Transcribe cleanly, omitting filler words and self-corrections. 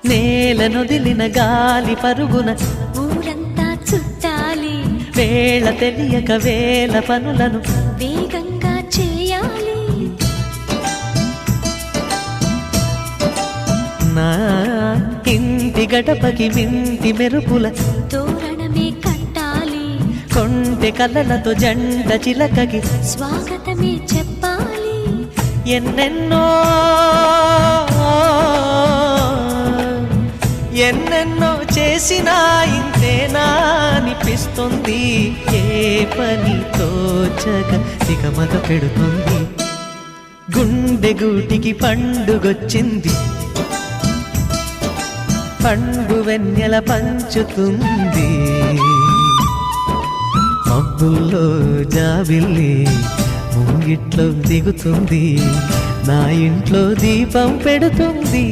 నేలనొదిలిన గాలి పరుగున ఊరంతా చుట్టాలి, వేళ తెలియక వేల పనులను వేగంగా చేయాలి. నా ఇంటి గడపకి వింటి మెరుపుల తోరణమే కట్టాలి, కొంటె కలలతో జంట చిలకకి స్వాగతమే చెప్పాలి. ఎన్నెన్నో ఎన్నెన్నో చేసినా ఇంతేనా అనిపిస్తుంది. ఏ పని తోచక దిగమగ పెడుతుంది. గుండె గూటికి పండుగొచ్చింది, పండు వెన్నెల పంచుతుంది. మబ్బుల్లో జాబిల్లి ముంగిట్లో దిగుతుంది, నా ఇంట్లో దీపం పెడుతుంది.